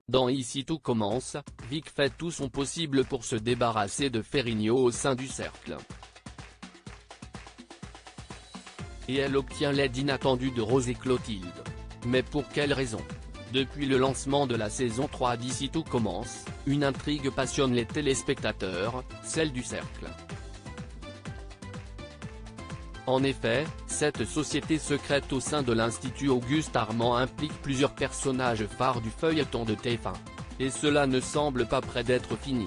Dans Ici tout commence, Vic fait tout son possible pour se débarrasser de Ferrigno au sein du cercle. Et elle obtient l'aide inattendue de Rose et Clotilde. Mais pour quelle raison? Depuis le lancement de la saison 3 d'Ici tout commence, une intrigue passionne les téléspectateurs, celle du cercle. En effet, cette société secrète au sein de l'Institut Auguste Armand implique plusieurs personnages phares du feuilleton de TF1. Et cela ne semble pas près d'être fini.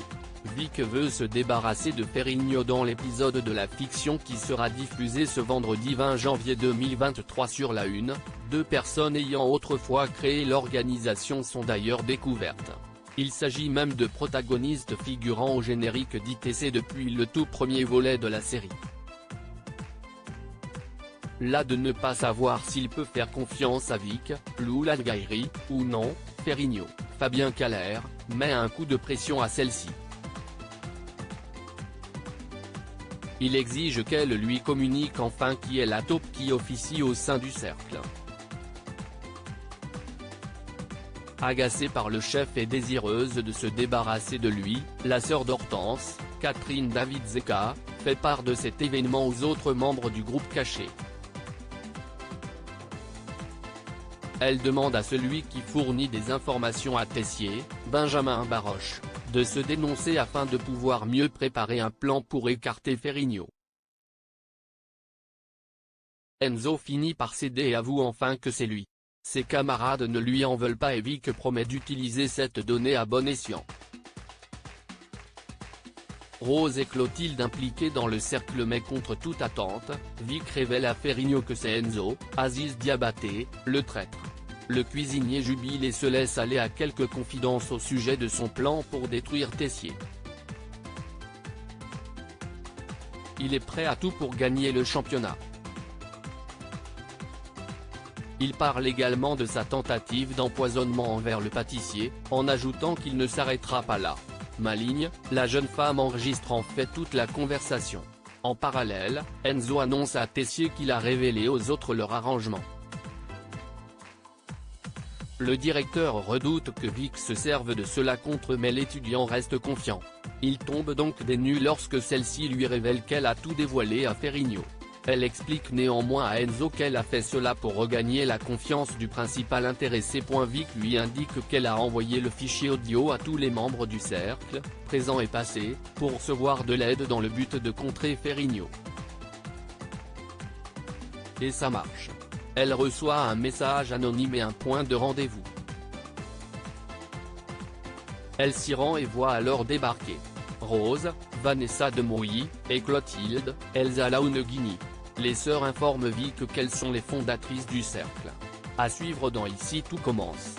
Vic veut se débarrasser de Ferrigno dans l'épisode de la fiction qui sera diffusé ce vendredi 20 janvier 2023 sur La Une. Deux personnes ayant autrefois créé l'organisation sont d'ailleurs découvertes. Il s'agit même de protagonistes figurant au générique d'ITC depuis le tout premier volet de la série. Là de ne pas savoir s'il peut faire confiance à Vic, Lou Lalgairi, ou non, Ferrigno, Fabien Keller, met un coup de pression à celle-ci. Il exige qu'elle lui communique enfin qui est la taupe qui officie au sein du cercle. Agacée par le chef et désireuse de se débarrasser de lui, la sœur d'Hortense, Catherine David-Zeka, fait part de cet événement aux autres membres du groupe caché. Elle demande à celui qui fournit des informations à Tessier, Benjamin Baroche, de se dénoncer afin de pouvoir mieux préparer un plan pour écarter Ferrigno. Enzo finit par céder et avoue enfin que c'est lui. Ses camarades ne lui en veulent pas et Vic promet d'utiliser cette donnée à bon escient. Rose et Clotilde impliquées dans le cercle mais contre toute attente, Vic révèle à Ferrigno que c'est Enzo, Aziz Diabaté, le traître. Le cuisinier jubile et se laisse aller à quelques confidences au sujet de son plan pour détruire Tessier. Il est prêt à tout pour gagner le championnat. Il parle également de sa tentative d'empoisonnement envers le pâtissier, en ajoutant qu'il ne s'arrêtera pas là. Maligne, la jeune femme enregistre en fait toute la conversation. En parallèle, Enzo annonce à Tessier qu'il a révélé aux autres leur arrangement. Le directeur redoute que Vic se serve de cela contre mais l'étudiant reste confiant. Il tombe donc des nues lorsque celle-ci lui révèle qu'elle a tout dévoilé à Ferrigno. Elle explique néanmoins à Enzo qu'elle a fait cela pour regagner la confiance du principal intéressé. Vic lui indique qu'elle a envoyé le fichier audio à tous les membres du cercle, présents et passés, pour recevoir de l'aide dans le but de contrer Ferrigno. Et ça marche. Elle reçoit un message anonyme et un point de rendez-vous. Elle s'y rend et voit alors débarquer Rose, Vanessa de Mouilly, et Clotilde, Elsa Launeghini. Les sœurs informent Vic qu'elles sont les fondatrices du cercle. À suivre dans Ici tout commence.